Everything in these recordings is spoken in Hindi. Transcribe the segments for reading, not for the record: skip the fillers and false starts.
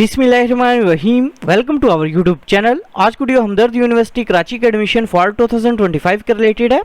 बिस्मिल्लाहिर्रहमानिर्रहीम। Welcome to our YouTube channel. आज की वीडियो हमदर्द यूनिवर्सिटी कराची के एडमिशन फॉर 2025 के रिलेटेड है।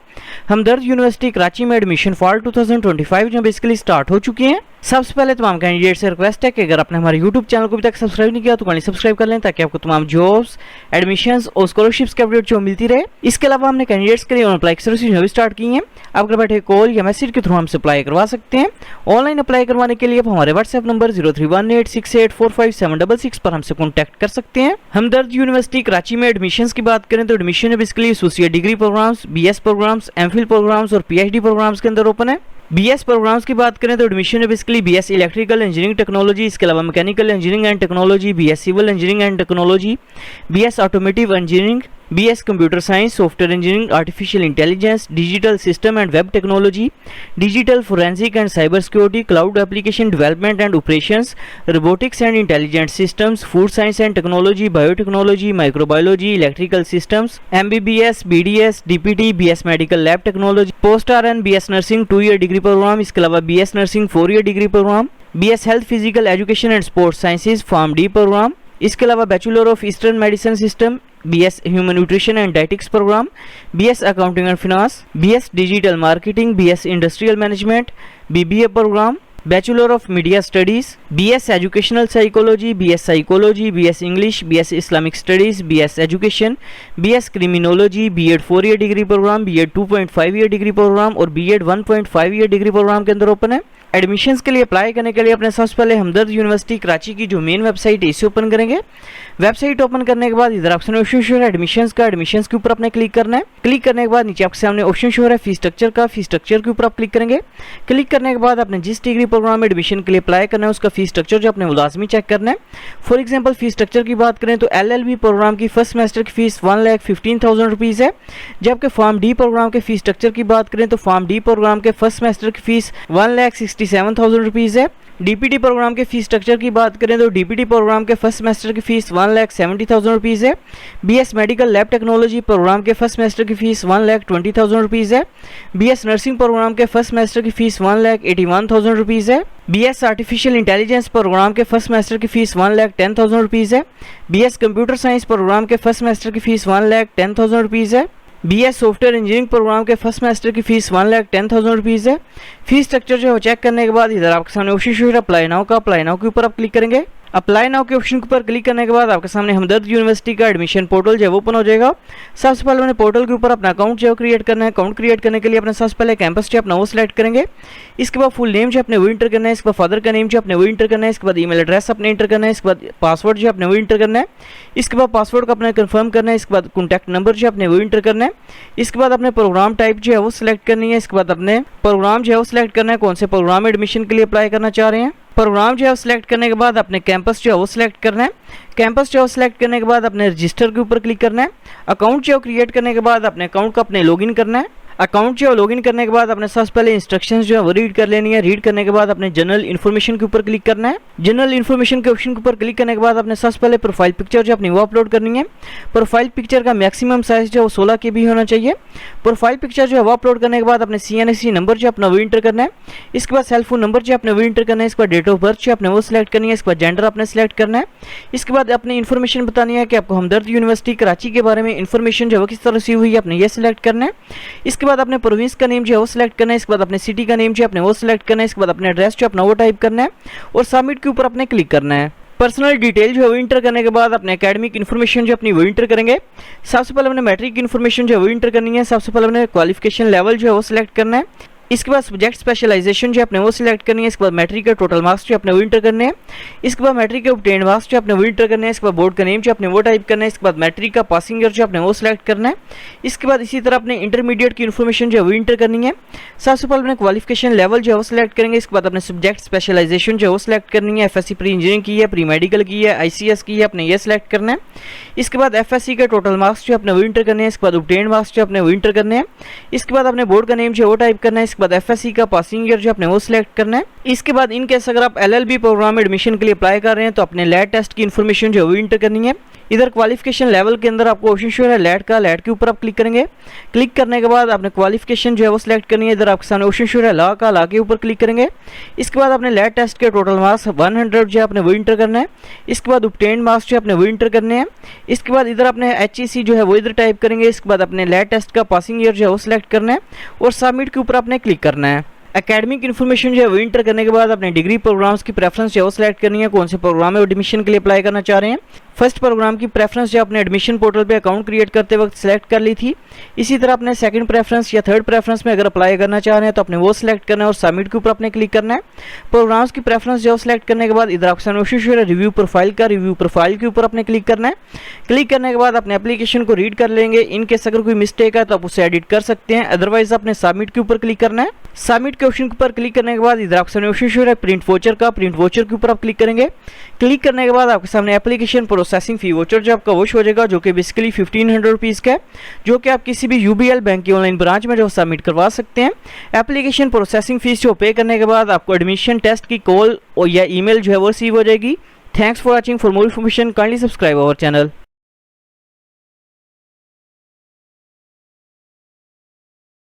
हमदर्द यूनिवर्सिटी कराची में एडमिशन फॉर 2025 जो बेसिकली स्टार्ट हो चुकी हैं। सबसे पहले तमाम कैंडिडेट से रिक्वेस्ट है कि अगर आपने हमारे यूट्यूब चैनल को अभी तक सब्सक्राइब नहीं किया तो काइंडली सब्सक्राइब कर लें ताकि आपको तमाम जॉब्स, एडमिशंस और स्कॉलरशिप्स के अपडेट जो मिलती रहे। इसके अलावा हमने कैंडिडेट्स के लिए अप्लाई सर्विस भी स्टार्ट की हैं। आप घर बैठे कॉल या मैसेज के थ्रू हमसे अप्लाई करवा सकते हैं। ऑनलाइन अप्लाई करवाने के लिए आप हमारे व्हाट्सएप नंबर 0318684576 पर हमसे कॉन्टैक्ट कर सकते हैं। हमदर्द यूनिवर्सिटी कराची में एडमिशंस की बात करें तो admission basically associate degree programs, BS programs, MPhil programs और पीएचडी प्रोग्राम्स के अंदर ओपन है। बीएस प्रोग्राम्स की बात करें तो admission basically BS electrical engineering technology, इसके अलावा mechanical engineering and technology, BS civil engineering and technology, BS automotive engineering, BS computer science, software engineering, artificial intelligence, digital system and web technology, digital forensic and cyber security, cloud application development and operations, robotics and intelligent systems, food science and technology, biotechnology, microbiology, electrical systems, MBBS, BDS, DPT, BS medical lab technology, post RN, BS nursing 2 year degree program, इसके अलावा BS nursing 4 year degree program, BS health physical education and sports sciences pharm D program, इसके अलावा bachelor of eastern medicine system, BS human nutrition and dietetics program, BS accounting and finance, BS digital marketing, BS industrial management, BBA program, bachelor of media studies, BS educational psychology, BS psychology, BS English, BS Islamic studies, BS education, BS criminology, BEd 4 year degree program, BEd 2.5 year degree programme और बीएड 1.5 ईयर डिग्री प्रोग्राम के अंदर ओपन है। एडमिशंस के लिए अप्लाई करने के लिए अपने सबसे पहले हमदर्द यूनिवर्सिटी कराची की जो मेन वेबसाइट है इसे ओपन करेंगे। वेबसाइट ओपन करने के बाद इधर ऑप्शन ऑप्शन शो है एडमिशंस का, एडमिशंस के ऊपर अपने क्लिक करना है। क्लिक करने के बाद नीचे आपके सामने ऑप्शन शो है फी स्ट्रक्चर का, फी स्ट्रक्चर के ऊपर आप क्लिक करेंगे। क्लिक करने के बाद आपने जिस डिग्री प्रोग्राम में एडमिशन के लिए अप्लाई करना है उसका फी स्ट्रक्चर जो अपने लाजमी चेक करना है। फॉर एग्जाम्पल फी स्ट्रक्चर की बात करें तो LLB प्रोग्राम की फर्स्ट सेमेस्टर की फीस 1,15,000 रुपीज़ है, जबकि फॉर्म डी प्रोग्राम के फी स्ट्रक्चर की बात करें तो फॉर्म डी प्रोग्राम के फर्स्ट सेमेस्टर की फीस 1,67,000 रुपीज़ है। डीपीटी प्रोग्राम के फीस स्ट्रक्चर की बात करें तो डीपीटी प्रोग्राम के फर्स्ट सेमेस्टर की फीस 1,70,000 रुपीज़ है। BS medical lab technology program के फर्स्ट सेमेस्टर की फीस 1,20,000 रुपीज़ है। बीएस नर्सिंग प्रोग्राम के फर्स्ट सेमेस्टर की फीस 1,81,000 रुपीज़ है। बीएस आर्टिफिशियल इंटेलिजेंस प्रोग्राम के फर्स्ट सेमेस्टर की फीस 1,10,000 रुपीज़ है। बीएस कंप्यूटर साइंस प्रोग्राम के फर्स्ट सेमेस्टर की फीस 1,10,000 रुपीज़ है। बीएस सॉफ्टवेयर इंजीनियरिंग प्रोग्राम के फर्स्ट सेमेस्टर की फीस 1,10,000 रुपीज़ है। फीस स्ट्रक्चर जो है चेक करने के बाद इधर आपके सामने ऑप्शन शो है अप्लाई नाउ का, अप्लाई नाउ के ऊपर आप क्लिक करेंगे। अप्लाई नाउ के ऑप्शन के ऊपर क्लिक करने के बाद आपके सामने हमदर्द यूनिवर्सिटी का एडमिशन पोर्टल जो है ओपन हो जाएगा। सबसे पहले मैंने पोर्टल के ऊपर अपना अकाउंट जो है क्रिएट करना है। अकाउंट क्रिएट करने के लिए अपने सबसे पहले कैंपस जो अपना वो सिलेक्ट करेंगे। इसके बाद फुल नेम जो अपने वो इंटर करना है, इसके बाद फादर का नेम जो अपने वो इंटर करना है, इसके बाद ईमेल एड्रेस अपने इंटर करना है, इसके बाद पासवर्ड जो अपने वो इंटर करना है, इसके बाद पासवर्ड को अपने कंफर्म करना है, इसके बाद कॉन्टैक्ट नंबर जो अपने वो इंटर करना है, इसके बाद अपने प्रोग्राम टाइप जो है वो सिलेक्ट करनी है, इसके बाद अपने प्रोग्राम जो है वो सिलेक्ट करना है, कौन से प्रोग्राम में एडमिशन के लिए अप्लाई करना चाह रहे हैं। प्रोग्राम जो है सिलेक्ट करने के बाद अपने कैंपस जो है वो सिलेक्ट करना है। कैंपस जो है सिलेक्ट करने के बाद अपने रजिस्टर के ऊपर क्लिक करना है। अकाउंट जो क्रिएट करने के बाद अपने अकाउंट को अपने लॉगिन करना है। अकाउंट जो है लॉगिन करने के बाद अपने सबसे पहले इंस्ट्रक्शंस जो है वो रीड कर लेनी है। रीड करने के बाद अपने जनरल इन्फॉर्मेशन के ऊपर क्लिक करना है। जनरल इन्फॉर्मेशन के ऑप्शन के ऊपर क्लिक करने के बाद अपने सबसे पहले प्रोफाइल पिक्चर जो अपनी वो अपलोड करनी है। प्रोफाइल पिक्चर का मैक्सिमम साइज जो है वो 16 KB होना चाहिए। प्रोफाइल पिक्चर जो है वो अपलोड करने के बाद अपने CNSC नंबर जो अपना वो इंटर करना है। इसके बाद सेल फोन नंबर जो अपने वो इंटर करना है। इसके बाद डेट ऑफ बर्थ जो अपने वो सिलेक्ट करनी है। इसके बाद जेंडर अपने सिलेक्ट करना है। इसके बाद अपनी इन्फॉर्मेशन बतानी है कि आपको हमदर्द यूनिवर्सिटी कराची के बारे में इन्फॉर्मेशन जो है किस तरह से हुई है, अपने ये सिलेक्ट करना है। इसके बाद अपने प्रोविंस का नेम जो है वो सिलेक्ट करना है। इसके बाद अपने सिटी का नेम जो अपने वो सिलेक्ट करना है। इसके बाद अपने एड्रेस जो अपना वो टाइप करना है और सबमिट के ऊपर अपने क्लिक करना है। पर्सनल डिटेल जो है वो इंटर करने के बाद अपने एकेडमिक इन्फॉर्मेशन जो अपनी वो इंटर करेंगे। सबसे पहले अपने मैट्रिक इन्फॉर्मेशन जो है वो इंटर करनी है। सबसे पहले अपने क्वालिफिकेशन लेवल जो है वो सिलेक्ट करना है। इसके बाद सब्जेक्ट स्पेशलाइजेशन जो अपने वो सिलेक्ट करनी है। इसके बाद मैट्रिक के टोटल मार्क्स जो अपने वो इंटर करने हैं। इसके बाद मैट्रिक के ऑब्टेन्ड मार्क्स जो अपने वो इंटर करने हैं। इसके बाद बोर्ड का नेम जो अपने वो टाइप करना है। इसके बाद मैट्रिक का पासिंग ईयर जो अपने वो सिलेक्ट करना है। इसके बाद इसी तरह अपने इंटरमीडिएट की इन्फॉर्मेशन जो है वो इंटर करनी है। सबसे पहले अपने क्वालिफिकेशन लेवल जो है वो सिलेक्ट करेंगे। इसके बाद अपने सब्जेक्ट स्पेशलाइजेशन जो है वो सिलेक्ट करनी है। FSC प्री इंजीनियरिंग की है, प्री मेडिकल की है, ICS की है, अपने ये सिलेक्ट करना है। इसके बाद FSC के टोटल मार्क्स जो अपने वो इंटर करने हैं। इसके बाद ऑब्टेन्ड मार्क्स जो अपने वो इंटर करने हैं। इसके बाद अपने बोर्ड का नेम जो है वो टाइप करना है। इसके बाद FSC का पासिंग ईयर जो अपने वो सिलेक्ट करना है। इसके बाद इन केस अगर आप LLB प्रोग्राम में एडमिशन के लिए अप्लाई कर रहे हैं तो अपने लैब टेस्ट की इन्फॉर्मेशन जो है वो इंटर करनी है। इधर क्वालिफिकेशन लेवल के अंदर आपको ऑप्शन शो है लैट का, लैट के ऊपर आप क्लिक करेंगे। क्लिक करने के बाद आपने क्वालिफिकेशन जो है वो सिलेक्ट करनी है। इधर आपके सामने ऑप्शन शो है लॉ का, लॉ के ऊपर क्लिक करेंगे। इसके बाद आपने लैट टेस्ट के टोटल मार्क्स 100 जो है आपने वो इंटर करना है। इसके बाद ऑब्टेन्ड मार्क्स जो आपने वो इंटर करने हैं। इसके बाद इधर आपने HEC जो है वो इधर टाइप करेंगे। इसके बाद अपने लैट टेस्ट का पासिंग ईयर जो है वो सिलेक्ट करना है और सबमिट के ऊपर आपने क्लिक करना है। एकेडमिक इन्फॉर्मेशन जो है वो इंटर करने के बाद अपने डिग्री प्रोग्राम्स की प्रेफरेंस जो है वो सिलेक्ट करनी है, कौन से प्रोग्राम में एडमिशन के लिए अप्लाई करना चाह रहे हैं। फर्स्ट प्रोग्राम की प्रेफरेंस जो अपने एडमिशन पोर्टल पे अकाउंट क्रिएट करते वक्त सिलेक्ट कर ली थी। इसी तरह अपने सेकंड प्रेफरेंस या थर्ड प्रेफरेंस में अगर अप्लाई करना चाह रहे हैं तो अपने वो सिलेक्ट करना है और सबमिट के ऊपर अपने क्लिक करना है। प्रोग्राम्स की प्रेफरेंस जो सिलेक्ट करने के बाद इधर ऑप्शन है रिव्यू प्रोफाइल का, रिव्यू प्रोफाइल के ऊपर अपने क्लिक करना है। क्लिक करने के बाद अपने एप्लीकेशन को रीड कर लेंगे। इनकेस अगर कोई मिस्टेक है तो आप उसे एडिट कर सकते हैं, अदरवाइज अपने सबमिट के ऊपर क्लिक करना है। सबमिट के ऑप्शन के ऊपर क्लिक करने के बाद इधर ऑप्शन है प्रिंट वोचर का, प्रिंट वोचर के ऊपर आप क्लिक करेंगे। क्लिक करने के बाद आपके सामने एप्लीकेशन प्रोसेसिंग फी वोचर जो आपका वो शो हो जाएगा, जो कि बेसिकली 1500 रुपीज़ का है, जो कि आप किसी भी UBL बैंक की ऑनलाइन ब्रांच में जो सबमिट करवा सकते हैं। एप्लीकेशन प्रोसेसिंग फीस जो पे करने के बाद आपको एडमिशन टेस्ट की कॉल या ईमेल जो है वो रिसीव हो जाएगी। Thanks for watching. For more information kindly subscribe our channel.